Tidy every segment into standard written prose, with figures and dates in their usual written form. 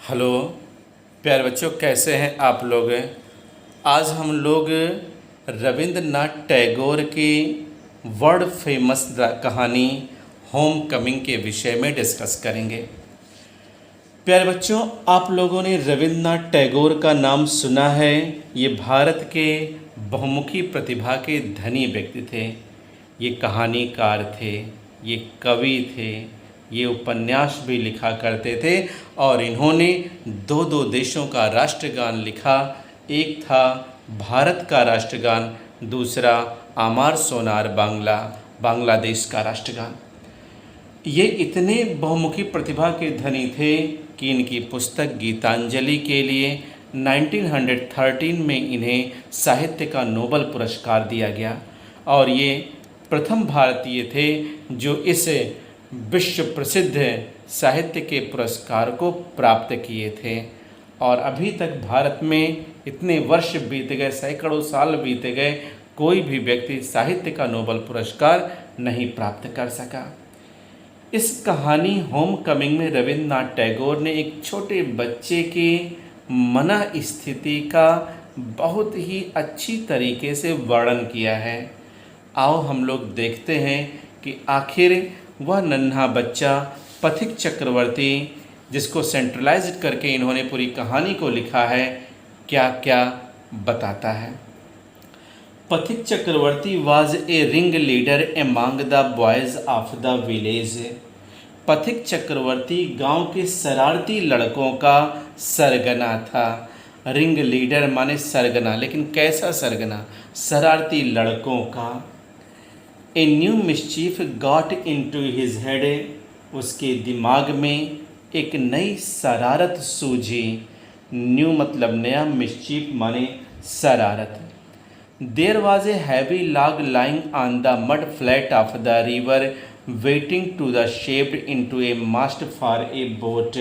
Hello प्यारे बच्चों, कैसे हैं आप लोग। आज हम लोग रविंद्रनाथ टैगोर की वर्ल्ड फेमस कहानी होम कमिंग के विषय में डिस्कस करेंगे। प्यारे बच्चों, आप लोगों ने रविंद्रनाथ टैगोर का नाम सुना है। ये भारत के बहुमुखी प्रतिभा के धनी व्यक्ति थे। ये कहानीकार थे, ये कवि थे, ये उपन्यास भी लिखा करते थे और इन्होंने दो दो देशों का राष्ट्रगान लिखा। एक था भारत का राष्ट्रगान, दूसरा आमार सोनार बांग्लादेश का राष्ट्रगान। ये इतने बहुमुखी प्रतिभा के धनी थे कि इनकी पुस्तक गीतांजलि के लिए 1913 में इन्हें साहित्य का नोबेल पुरस्कार दिया गया और ये प्रथम भारतीय थे जो इस विश्व प्रसिद्ध साहित्य के पुरस्कार को प्राप्त किए थे। और अभी तक भारत में इतने वर्ष बीत गए, सैकड़ों साल बीत गए, कोई भी व्यक्ति साहित्य का नोबेल पुरस्कार नहीं प्राप्त कर सका। इस कहानी होम कमिंग में रविंद्रनाथ टैगोर ने एक छोटे बच्चे की मन स्थिति का बहुत ही अच्छी तरीके से वर्णन किया है। आओ हम लोग देखते हैं कि आखिर वह नन्हा बच्चा पथिक चक्रवर्ती, जिसको सेंट्रलाइज्ड करके इन्होंने पूरी कहानी को लिखा है, क्या क्या बताता है। पथिक चक्रवर्ती was a ringleader among the boys of the village। पथिक चक्रवर्ती गांव के शरारती लड़कों का सरगना था। रिंग लीडर माने सरगना, लेकिन कैसा सरगना? शरारती लड़कों का। A new mischief got into his head, उसके दिमाग में एक नई शरारत सूझी। न्यू मतलब नया, मिस्चीफ माने शरारत। There was a heavy log lying on the mud flat of the river waiting to the shaped into a mast for a boat.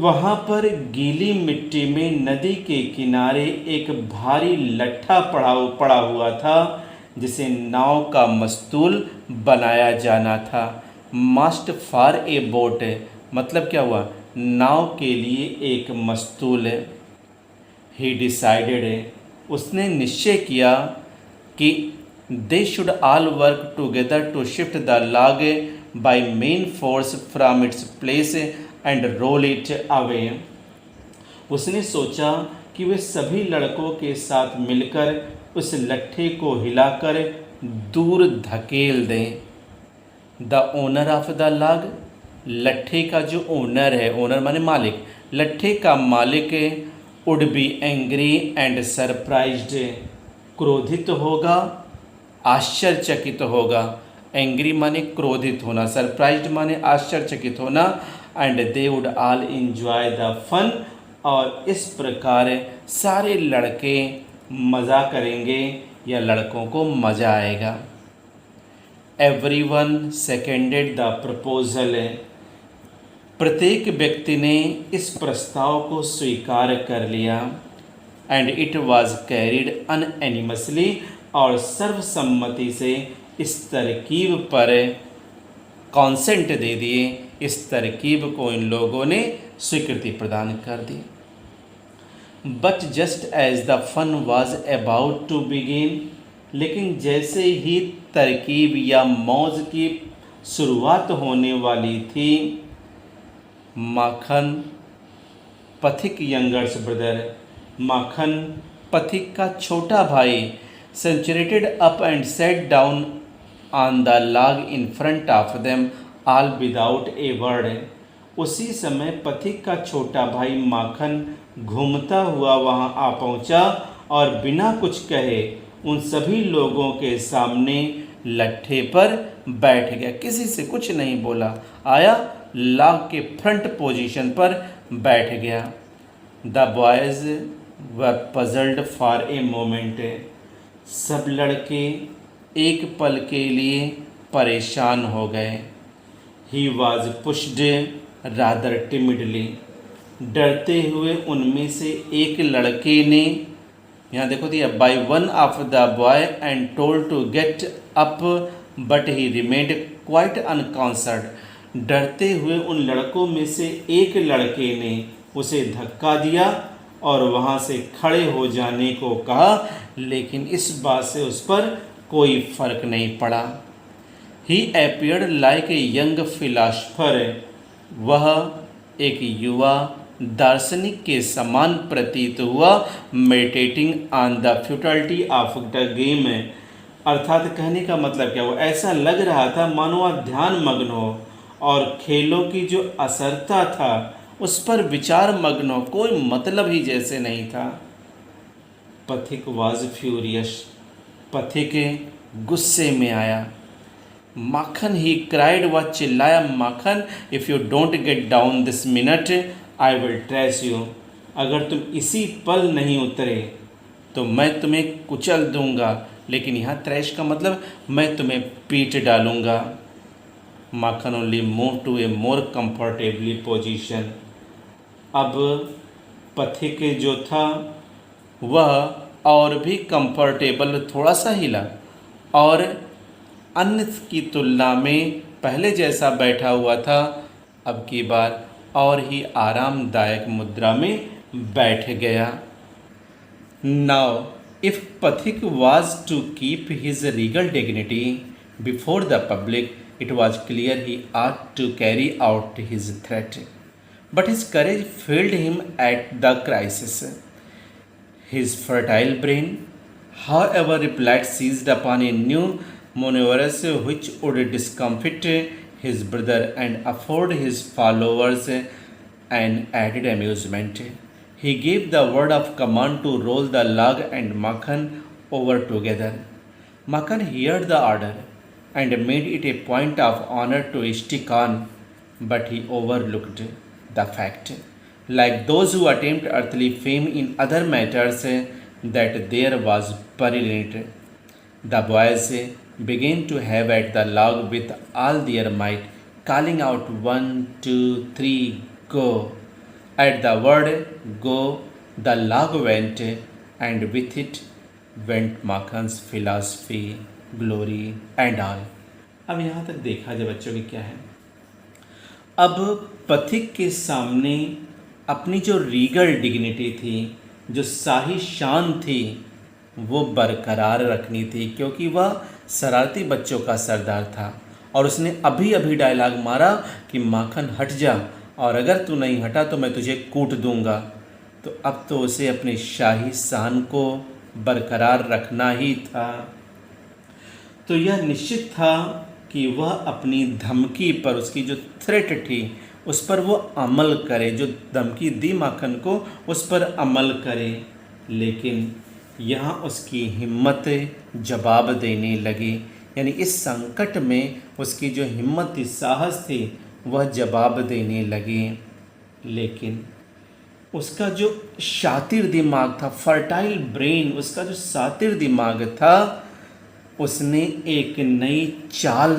वहाँ पर गीली मिट्टी में नदी के किनारे एक भारी लट्ठा पड़ा हुआ था जिसे नाव का मस्तूल बनाया जाना था। मास्ट फॉर ए बोट मतलब क्या हुआ? नाव के लिए एक मस्तूल। ही डिसाइडेड, उसने निश्चय किया कि they should all work together to shift the log by main force from its place and roll it away. उसने सोचा कि वे सभी लड़कों के साथ मिलकर उस लट्ठे को हिलाकर दूर धकेल दें। The owner of the log, लट्ठे का जो ओनर है, ओनर माने मालिक, लट्ठे का मालिक would be angry and surprised, क्रोधित होगा, आश्चर्यचकित होगा। एंग्री माने क्रोधित होना, सरप्राइज्ड माने आश्चर्यचकित होना। And they would all enjoy the fun, और इस प्रकार सारे लड़के मज़ा करेंगे या लड़कों को मज़ा आएगा। एवरीवन सेकेंडेड द प्रपोजल, प्रत्येक व्यक्ति ने इस प्रस्ताव को स्वीकार कर लिया। And it was carried unanimously, और सर्वसम्मति से इस तरकीब पर कॉन्सेंट दे दिए। इस तरकीब को इन लोगों ने स्वीकृति प्रदान कर दी। But just as the fun was about to begin, लेकिन जैसे ही तरकीब या मौज की शुरुआत होने वाली थी, माखन पथिक यंगर्स ब्रदर, माखन पथिक का छोटा भाई, sauntered up and sat down on the log in front of them all without a word. उसी समय पथिक का छोटा भाई माखन घूमता हुआ वहां आ पहुंचा और बिना कुछ कहे उन सभी लोगों के सामने लट्ठे पर बैठ गया। किसी से कुछ नहीं बोला, आया लॉग के फ्रंट पोजीशन पर बैठ गया। The boys were puzzled for a moment, सब लड़के एक पल के लिए परेशान हो गए। He was pushed rather timidly, डरते हुए उनमें से एक लड़के ने, यहाँ देखो दिया, by one of the boy and told to get up but he remained quite unconcerned. डरते हुए उन लड़कों में से एक लड़के ने उसे धक्का दिया और वहाँ से खड़े हो जाने को कहा, लेकिन इस बात से उस पर कोई फर्क नहीं पड़ा। ही appeared like a young philosopher। वह एक युवा दार्शनिक के समान प्रतीत हुआ। Meditating on the futility of the game, अर्थात कहने का मतलब क्या हुआ, ऐसा लग रहा था मानो वह ध्यान मग्न हो और खेलों की जो असरता था उस पर विचार मग्न हो, कोई मतलब ही जैसे नहीं था। पथिक वाज फ्यूरियस, पथिक गुस्से में आया। माखन ही क्राइड, वह चिल्लाया, Makhan if you don't get down this minute I will thrash you. अगर तुम इसी पल नहीं उतरे तो मैं तुम्हें कुचल दूंगा, लेकिन यहाँ ट्रैश का मतलब मैं तुम्हें पीट डालूंगा। Makhan only move to a more comfortably position. अब पथिक जो था वह और भी कंफर्टेबल थोड़ा सा हिला और अन्य की तुलना में पहले जैसा बैठा हुआ था, अब की बार और ही आरामदायक मुद्रा में बैठ गया। नाउ इफ पथिक was to keep his regal dignity before the public, it was clear he ought to carry out his threat. But his courage failed him at the crisis. His fertile brain, however, replied seized upon a new manoeuvres which would discomfit his brother and afford his followers an added amusement. He gave the word of command to roll the log and Makhan over together. Makhan heard the order and made it a point of honor to stick on, but he overlooked the fact, like those who attempt earthly fame in other matters, that there was peril in it. The boys began to have at the log with all their might, calling out 1, 2, 3, go. At the word go, the log went, and with it went Makhan's philosophy, glory and all. अब यहाँ तक देखा जाए बच्चों की क्या है। अब पथिक के सामने अपनी जो रीगल डिग्निटी थी, जो शाही शान थी, वो बरकरार रखनी थी, क्योंकि वह शरारती बच्चों का सरदार था और उसने अभी अभी डायलॉग मारा कि माखन हट जा, और अगर तू नहीं हटा तो मैं तुझे कूट दूंगा। तो अब तो उसे अपने शाही शान को बरकरार रखना ही था। तो यह निश्चित था कि वह अपनी धमकी पर, उसकी जो थ्रेट थी उस पर वो अमल करे, जो धमकी दी माखन को उस पर अमल करे। लेकिन यहाँ उसकी हिम्मत जवाब देने लगी, यानी इस संकट में उसकी जो हिम्मत थी, साहस थी, वह जवाब देने लगी। लेकिन उसका जो शातिर दिमाग था, फर्टाइल ब्रेन, उसका जो शातिर दिमाग था, उसने एक नई चाल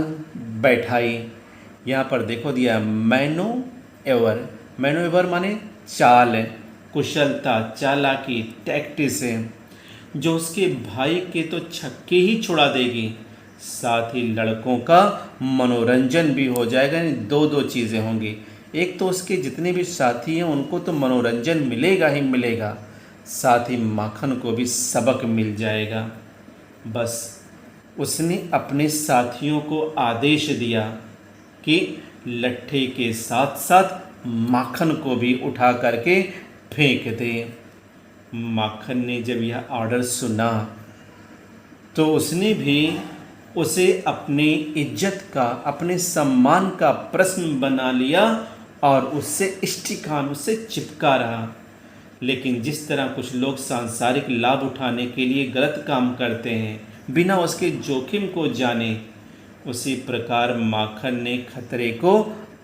बैठाई। यहाँ पर देखो दिया मैनोएवर। मैनोएवर माने चाल, कुशलता, चालाकी, टैक्टिस, जो उसके भाई के तो छक्के ही छुड़ा देगी, साथ ही लड़कों का मनोरंजन भी हो जाएगा। यानी दो दो चीज़ें होंगी, एक तो उसके जितने भी साथी हैं उनको तो मनोरंजन मिलेगा ही मिलेगा, साथ ही माखन को भी सबक मिल जाएगा। बस उसने अपने साथियों को आदेश दिया कि लट्ठे के साथ साथ माखन को भी उठा करके फेंक दे। माखन ने जब यह ऑर्डर सुना तो उसने भी उसे अपने इज्जत का, अपने सम्मान का प्रश्न बना लिया और उससे इष्टिकान, उससे चिपका रहा। लेकिन जिस तरह कुछ लोग सांसारिक लाभ उठाने के लिए गलत काम करते हैं बिना उसके जोखिम को जाने, उसी प्रकार माखन ने खतरे को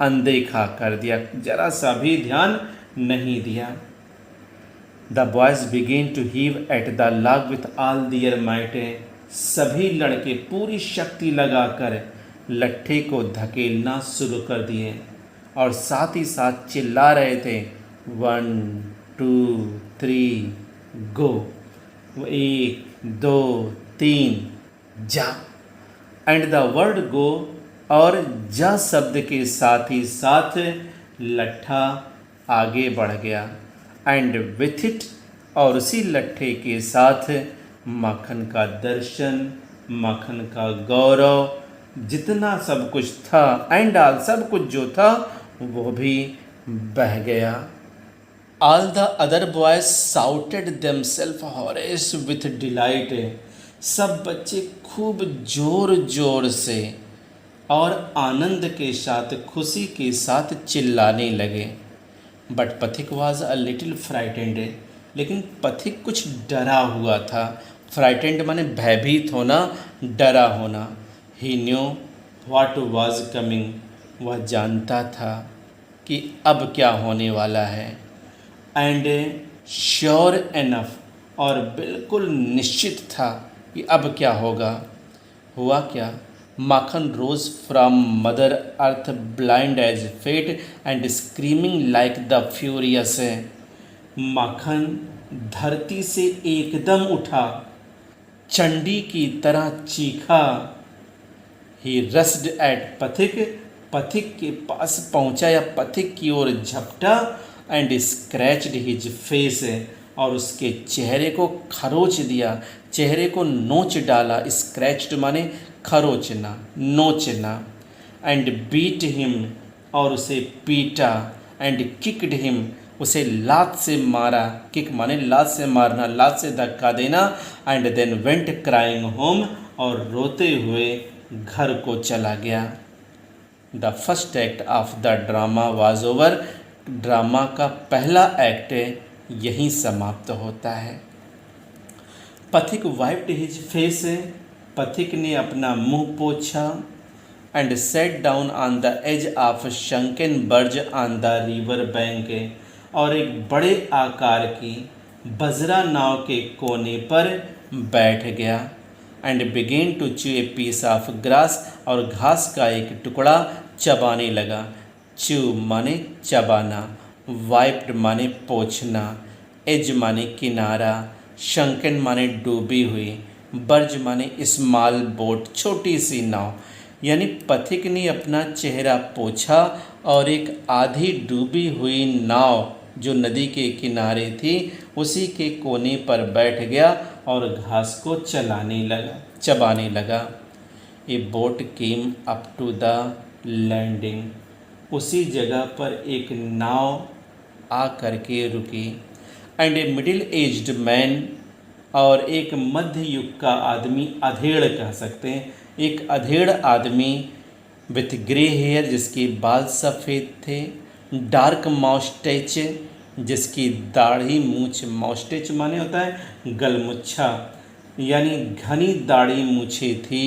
अनदेखा कर दिया, जरा सा भी ध्यान नहीं दिया। The boys began to heave at the log with all their might. सभी लड़के पूरी शक्ति लगाकर लट्ठे को धकेलना शुरू कर दिए और साथ ही साथ चिल्ला रहे थे 1, 2, 3 गो। 1, 2, 3 जा। एंड द वर्ड गो और जा शब्द के साथ ही साथ लट्ठा आगे बढ़ गया। एंड विथ इट, और उसी लट्ठे के साथ माखन का दर्शन, माखन का गौरव, जितना सब कुछ था एंड ऑल, सब कुछ जो था वो भी बह गया। All the other boys shouted themselves hoarse with delight. सब बच्चे खूब जोर जोर से और आनंद के साथ, खुशी के साथ चिल्लाने लगे। बट पथिक वॉज अ लिटिल फ्राइटेंड, लेकिन पथिक कुछ डरा हुआ था। फ्राइटेंड माने भयभीत होना, डरा होना। ही न्यू व्हाट वॉज कमिंग, वह जानता था कि अब क्या होने वाला है। एंड श्योर एनफ, और बिल्कुल निश्चित था कि अब क्या होगा। हुआ क्या? Makhan rose from mother earth blind as fate and screaming like the furious. Makhan धरती से एकदम उठा, चंडी की तरह चीखा। ही रस्ड एट पथिक, पथिक के पास पहुंचा या पथिक की ओर झपटा। एंड स्क्रैच्ड हिज फेस, और उसके चेहरे को खरोच दिया, चेहरे को नोच डाला। स्क्रैच्ड माने खरोचना, नोचना। एंड बीट हिम, और उसे पीटा। एंड किक्ड हिम, उसे लात से मारा। किक माने लात से मारना, लात से धक्का देना। And then went crying home, और रोते हुए घर को चला गया। The first act of the drama was over, drama का पहला एक्ट यहीं समाप्त होता है। पथिक वाइप्ड हिज फेस, पथिक ने अपना मुंह पोंछा। And sat down on the edge of sunken barge on the river bank, और एक बड़े आकार की बजरा नाव के कोने पर बैठ गया। And began to chew a piece of grass, और घास का एक टुकड़ा चबाने लगा। च्यू माने चबाना, वाइप्ड माने पोंछना, एज माने किनारा, शंकन माने डूबी हुई, बर्ज माने स्मॉल बोट, छोटी सी नाव। यानी पथिक ने अपना चेहरा पोंछा और एक आधी डूबी हुई नाव जो नदी के किनारे थी उसी के कोने पर बैठ गया और घास को चबाने लगा। A boat came up to the landing, उसी जगह पर एक नाव आ करके रुकी। And a middle aged man, और एक मध्य युग का आदमी, अधेड़ कह सकते हैं, एक अधेड़ आदमी विथ ग्रे हेयर, जिसके बाल सफ़ेद थे, डार्क मॉस्टेच, जिसकी दाढ़ी मूछ, मॉस्टेच माने होता है गलमुच्छा, यानी घनी दाढ़ी मूछें थी,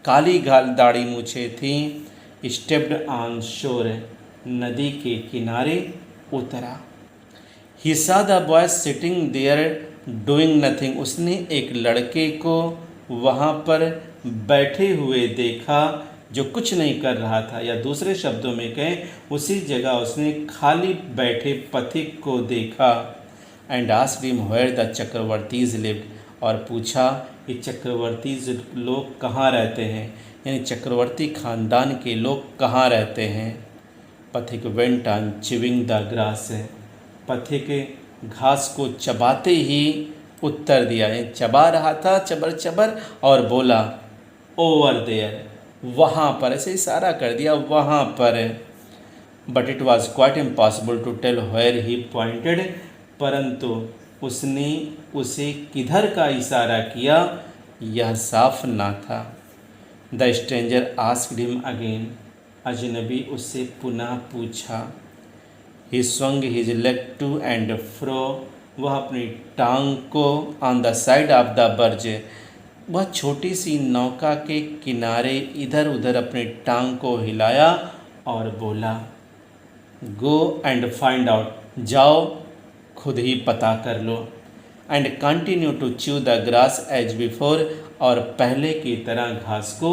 काली दाढ़ी मूछें थी। स्टेप्ड ऑन शोर, नदी के किनारे उतरा। He saw the boy sitting there doing nothing, उसने एक लड़के को वहाँ पर बैठे हुए देखा जो कुछ नहीं कर रहा था, या दूसरे शब्दों में कहें उसी जगह उसने खाली बैठे पथिक को देखा। And asked him where the Chakravartis lived, और पूछा कि चक्रवर्तीज लोग कहाँ रहते हैं, यानी चक्रवर्ती ख़ानदान के लोग कहाँ रहते हैं। पथिक went on chewing the grass, पथिक घास को चबाते ही उत्तर दिया, चबा रहा था चबर चबर, और बोला ओवर देयर, वहाँ पर, ऐसे इशारा कर दिया वहाँ पर। But it was quite impossible to tell where he pointed, परंतु उसने उसे किधर का इशारा किया यह साफ ना था। The stranger asked him again, अजनबी उससे पुनः पूछा। He swung his leg to and fro, वह अपनी टांग को on the side of the barge, वह छोटी सी नौका के किनारे इधर उधर अपनी टांग को हिलाया और बोला गो एंड फाइंड आउट, जाओ खुद ही पता कर लो। And continue to chew the grass as before, और पहले की तरह घास को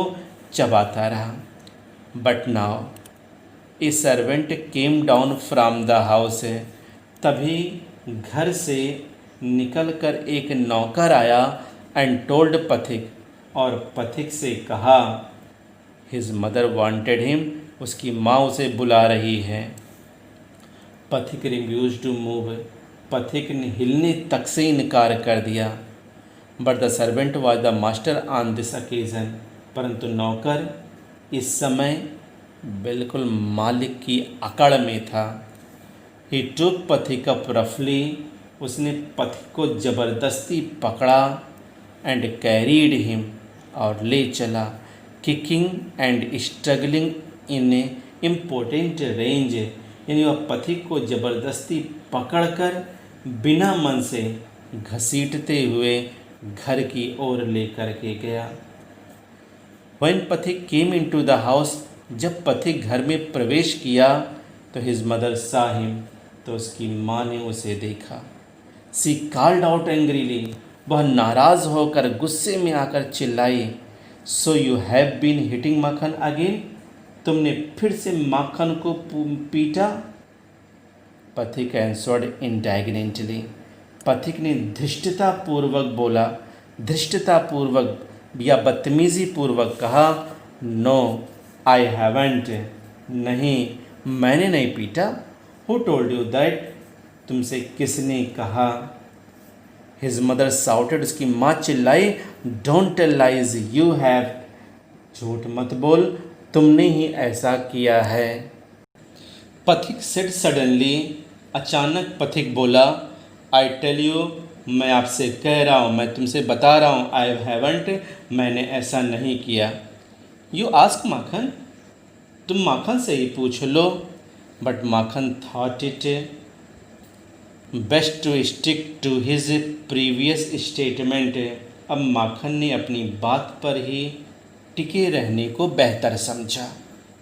चबाता रहा। But now a servant came down from the house, तभी घर से निकलकर एक नौकर आया। एंड टोल्ड पथिक, और पथिक से कहा हिज मदर वांटेड हिम, उसकी माँ उसे बुला रही है। पथिक रिफ्यूज टू मूव, पथिक ने हिलने तक से इनकार कर दिया। But the servant was the master on this occasion, परंतु नौकर इस समय बिल्कुल मालिक की अकड़ में था। ही टुक पथिक अप रफली, उसने पथिक को ज़बरदस्ती पकड़ा। एंड कैरीड हिम, और ले चला। Kicking and struggling in important range, यानी वह पथिक को ज़बरदस्ती पकड़कर बिना मन से घसीटते हुए घर की ओर लेकर के गया। When पथिक केम इन टू द हाउस, जब पथिक घर में प्रवेश किया तो हिज मदर saw him, तो उसकी माँ ने उसे देखा। सी कॉल्ड आउट एंग्रीली, वह नाराज़ होकर गुस्से में आकर चिल्लाई। So you have been hitting Makhan again, तुमने फिर से माखन को पीटा। पथिक एंसवर्ड इंडाइग्नेंटली, पथिक ने धृष्टतापूर्वक बोला, धृष्टतापूर्वक या बदतमीज़ी पूर्वक कहा, नो आई हैवेंट, नहीं मैंने नहीं पीटा। हु टोल्ड यू दैट, तुमसे किसने कहा। हिज मदर साउटेड, उसकी माँ चिल्लाई, don't tell lies, you have, झूठ मत बोल, तुमने ही ऐसा किया है। पथिक सेड सडनली, अचानक पथिक बोला, आई टेल यू, मैं आपसे कह रहा हूँ, मैं तुमसे बता रहा हूँ, आई हैवेंट, मैंने ऐसा नहीं किया। यू आस्क माखन, तुम माखन से ही पूछ लो। But Makhan thought it best to stick to his previous statement, अब माखन ने अपनी बात पर ही टिके रहने को बेहतर समझा।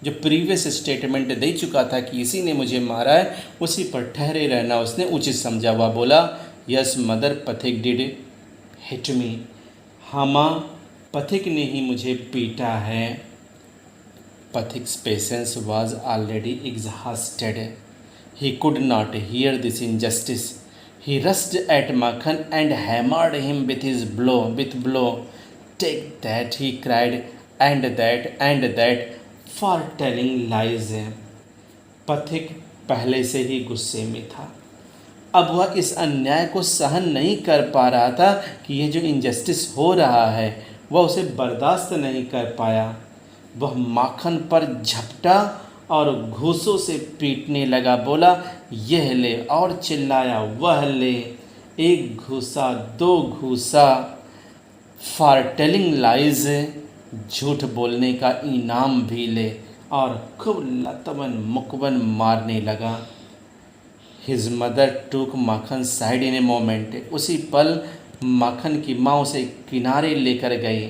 जो प्रीवियस स्टेटमेंट दे चुका था कि इसी ने मुझे मारा है, उसी पर ठहरे रहना उसने उचित समझा। हुआ बोला, yes mother, Pathik did hit me, हाँ माँ, पथिक ने ही मुझे पीटा है। Pathik's patience was already exhausted, he could not hear this injustice, he rushed at Makhan and hammered him with blow, take that, he cried, and that for telling lies. Pathik पहले से ही गुस्से में था। अब वह इस अन्याय को सहन नहीं कर पा रहा था कि यह जो इनजस्टिस हो रहा है वह उसे बर्दाश्त नहीं कर पाया। वह माखन पर झपटा और घूंसों से पीटने लगा। बोला, यह ले, और चिल्लाया, वह ले, एक घूंसा, दो घूंसा। फॉर टेलिंग लाइज, झूठ बोलने का इनाम भी ले, और खूब लतवन मुकवन मारने लगा। हिज मदर टूक माखन साइड इन ए मोमेंट, उसी पल माखन की माँ उसे किनारे लेकर गई।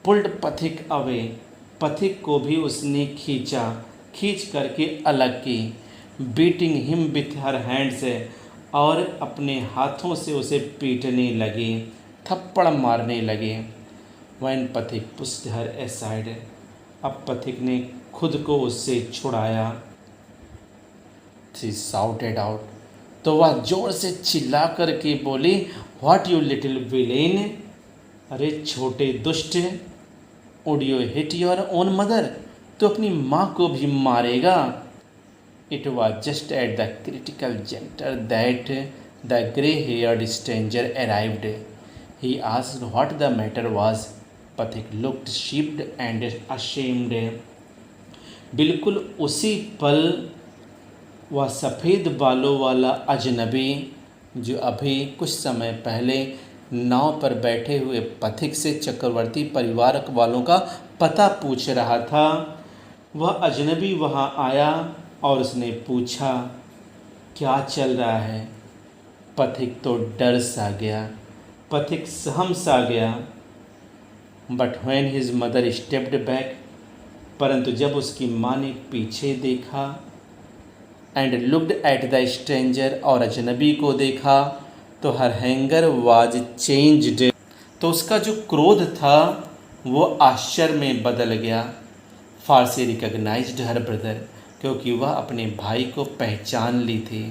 पुल्ड पथिक अवे, पथिक को भी उसने खींच करके अलग की। Beating him with her hands, और अपने हाथों से उसे पीटने लगी, थप्पड़ मारने लगे। वैन पथिक पुश्ड हर असाइड, अब पथिक ने खुद को उससे छुड़ाया। शी शाउटेड आउट, तो वह जोर से चिल्ला करके बोली, व्हाट यू लिटिल विलेन, अरे छोटे दुष्ट, would you hit your own mother, तो अपनी माँ को भी मारेगा। It was just at the critical juncture that the grey heard stranger arrived. He asked what the matter was. पथिक लुक्ड शीप्ड एंड अशेम्ड। बिल्कुल उसी पल वह सफ़ेद बालों वाला अजनबी, जो अभी कुछ समय पहले नाव पर बैठे हुए पथिक से चक्रवर्ती परिवार वालों का पता पूछ रहा था, वह अजनबी वहाँ आया और उसने पूछा, क्या चल रहा है। पथिक तो डर सा गया, पथिक सहम सा गया। But when his mother stepped back, परंतु जब उसकी माँ ने पीछे देखा, and looked at the stranger, और अजनबी को देखा, तो हर हैंगर वाज चेंज्ड, तो उसका जो क्रोध था वो आश्चर्य में बदल गया। For she recognised her brother, क्योंकि वह अपने भाई को पहचान ली थी।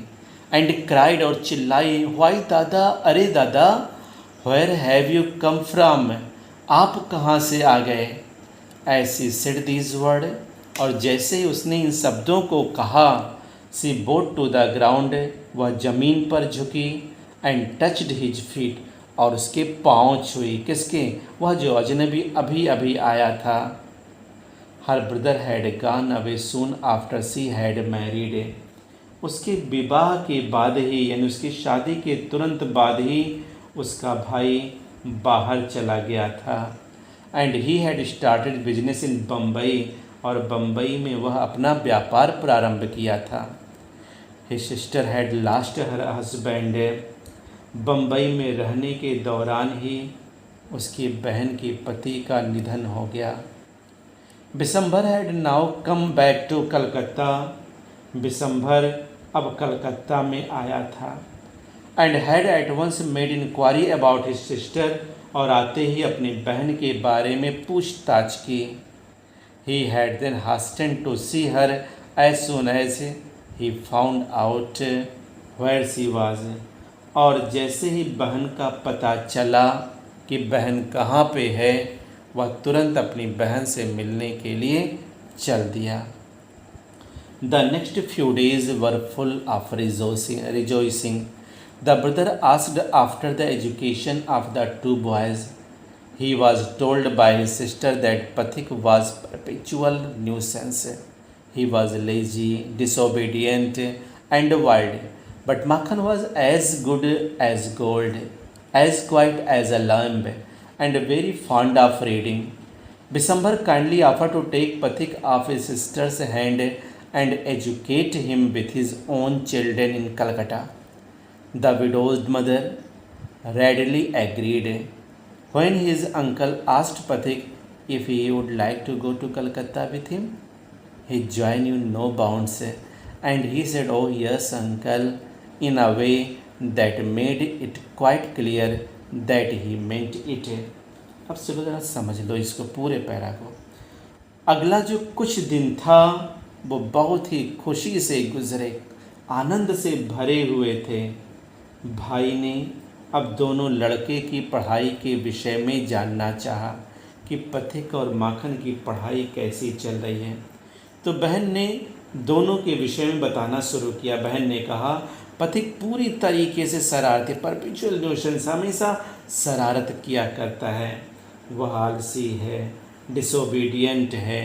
एंड क्राइड, और चिल्लाई, वाई दादा, अरे दादा, where have you come from, आप कहाँ से आ गए। ऐसी सेड दीज वर्ड, और जैसे ही उसने इन शब्दों को कहा, सी बोट टू द ग्राउंड, वह जमीन पर झुकी, एंड टच्ड हिज फीट, और उसके पाँव छुई। किसके? वह जो अजनबी अभी अभी आया था। Her brother had gone away soon after she had married, उसके विवाह के बाद ही, यानी उसकी शादी के तुरंत बाद ही उसका भाई बाहर चला गया था। And he had started business in Bombay, और बम्बई में वह अपना व्यापार प्रारंभ किया था। His sister had last her husband, Bombay में रहने के दौरान ही उसकी बहन के पति का निधन हो गया। Bishambhar had now come back to Calcutta, Bishambhar अब कलकत्ता में आया था। And had at once made inquiry about his sister, और आते ही अपनी बहन के बारे में पूछताछ की। He had then hasted to see her as soon as he found out where she was, और जैसे ही बहन का पता चला कि बहन कहाँ पे है, वह तुरंत अपनी बहन से मिलने के लिए चल दिया। The next few days were full of rejoicing. The brother asked after the education of the two boys. He was told by his sister that Pathik was perpetual nuisance. He was lazy, disobedient, and wild. But Makhan was as good as gold, as quiet as a lamb, and very fond of reading. Bisambhar kindly offered to take Pathik off his sister's hand and educate him with his own children in Calcutta. The widowed mother readily agreed. When his uncle asked Pathik if he would like to go to Calcutta with him, he joined in no bounds, and he said, "Oh yes, uncle," in a way that made it quite clear that he meant it. अब चलो ज़रा समझ लो इसको, पूरे para को। अगला जो कुछ दिन था वो बहुत ही खुशी से गुजरे, आनंद से भरे हुए थे। भाई ने अब दोनों लड़के की पढ़ाई के विषय में जानना चाहा कि पथिक और माखन की पढ़ाई कैसी चल रही है। तो बहन ने दोनों के विषय में बताना शुरू किया। बहन ने कहा, पथिक पूरी तरीके से शरारती, परपेचुअल न्यूसेंस, हमेशा शरारत किया करता है। वह आलसी है, डिसोबीडियंट है,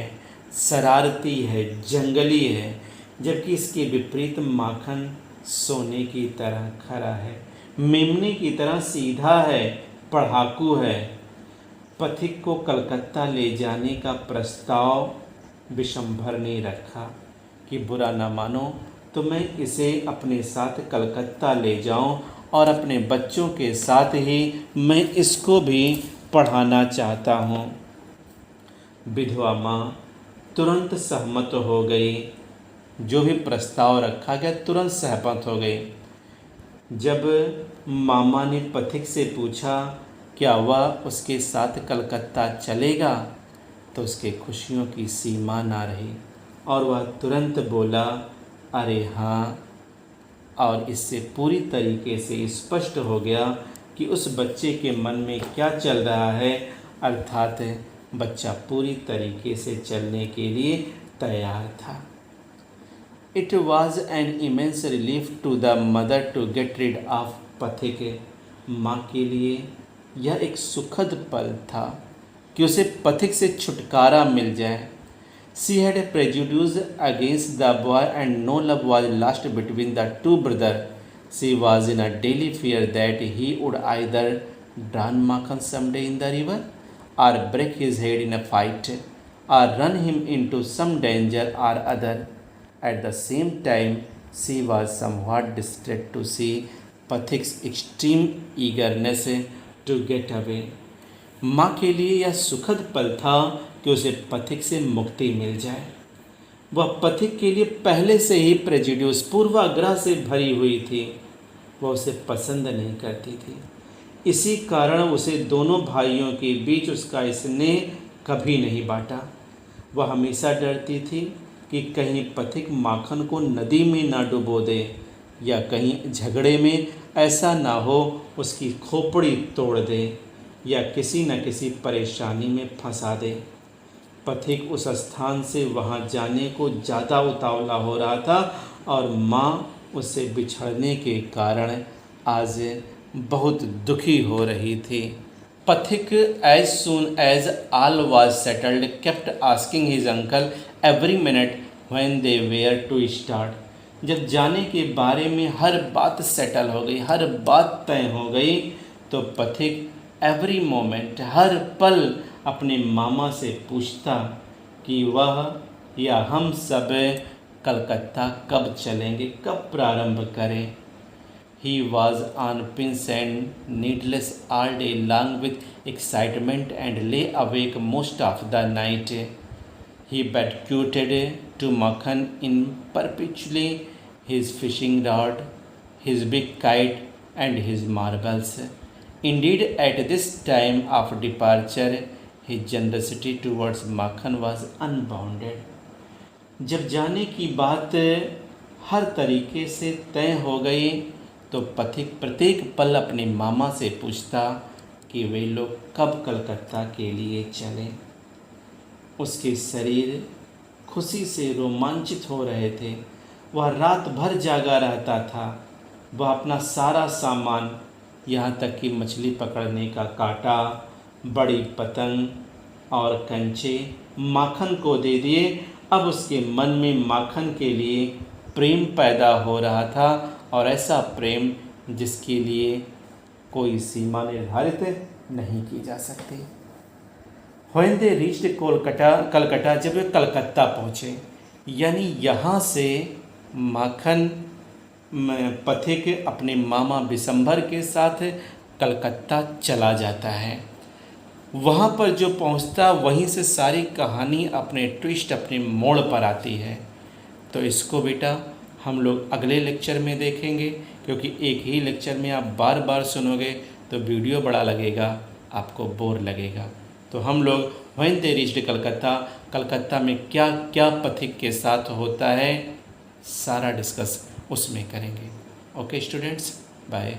शरारती है, जंगली है, जबकि इसके विपरीत माखन सोने की तरह खरा है, मेमने की तरह सीधा है, पढ़ाकू है। पथिक को कलकत्ता ले जाने का प्रस्ताव बिशंभर ने रखा कि बुरा न मानो तो मैं इसे अपने साथ कलकत्ता ले जाऊं, और अपने बच्चों के साथ ही मैं इसको भी पढ़ाना चाहता हूं। विधवा माँ तुरंत सहमत हो गई। जो भी प्रस्ताव रखा गया तुरंत सहमत हो गई। जब मामा ने पथिक से पूछा क्या वह उसके साथ कलकत्ता चलेगा, तो उसके खुशियों की सीमा ना रही और वह तुरंत बोला, अरे हाँ। और इससे पूरी तरीके से स्पष्ट हो गया कि उस बच्चे के मन में क्या चल रहा है, अर्थात बच्चा पूरी तरीके से चलने के लिए तैयार था। It was an immense relief to the mother to get rid of Pathik. माँ के लिए यह एक सुखद पल था कि उसे पथिक से छुटकारा मिल जाए। She had a prejudice against the boy and no love was lost between the two brothers. She was in a daily fear that he would either drown Makhan someday in the river, or break his head in a fight, or run him into some danger or other. At the same time, she was somewhat distressed to see Pathik's extreme eagerness to get away. माँ के लिए यह सुखद पल था कि उसे पथिक से मुक्ति मिल जाए। वह पथिक के लिए पहले से ही प्रेजुडियूस, पूर्वाग्रह से भरी हुई थी। वह उसे पसंद नहीं करती थी। इसी कारण उसे दोनों भाइयों के बीच उसका स्नेह कभी नहीं बांटा। वह हमेशा डरती थी कि कहीं पथिक माखन को नदी में ना डुबो दे, या कहीं झगड़े में ऐसा ना हो उसकी खोपड़ी तोड़ दे, या किसी न किसी परेशानी में फंसा दे। पथिक उस स्थान से वहाँ जाने को ज़्यादा उतावला हो रहा था और माँ उससे बिछड़ने के कारण आज बहुत दुखी हो रही थी। Pathik as soon as all was settled kept asking his uncle every minute when they were to start। जब जाने के बारे में हर बात सेटल हो गई, हर बात तय हो गई, तो पथिक एवरी मोमेंट, हर पल अपने मामा से पूछता कि वह या हम सब कलकत्ता कब चलेंगे, कब प्रारंभ करें। He was on pins and needles all day long with excitement and lay awake most of the night. He bequeathed to Makhan in perpetually his fishing rod, his big kite and his marbles. Indeed, at this time of departure, his generosity towards Makhan was unbounded। जब जाने की बात हर तरीके से तय हो गई, तो पथिक प्रत्येक पल अपने मामा से पूछता कि वे लोग कब कलकत्ता के लिए चलें। उसके शरीर खुशी से रोमांचित हो रहे थे। वह रात भर जागा रहता था। वह अपना सारा सामान, यहाँ तक कि मछली पकड़ने का कांटा, बड़ी पतंग और कंचे माखन को दे दिए। अब उसके मन में माखन के लिए प्रेम पैदा हो रहा था, और ऐसा प्रेम जिसके लिए कोई सीमा निर्धारित नहीं की जा सकती। When they reached कलकत्ता, जब वे कलकत्ता पहुँचे, यानी यहाँ से माखन पथिक अपने मामा बिशंभर के साथ कलकत्ता चला जाता है। वहाँ पर जो पहुँचता, वहीं से सारी कहानी अपने ट्विस्ट, अपने मोड़ पर आती है। तो इसको बेटा हम लोग अगले लेक्चर में देखेंगे, क्योंकि एक ही लेक्चर में आप बार बार सुनोगे तो वीडियो बड़ा लगेगा, आपको बोर लगेगा। तो हम लोग व्हेन दे रीच्ड कलकत्ता में क्या क्या पथिक के साथ होता है, सारा डिस्कस उसमें करेंगे। Okay students, bye.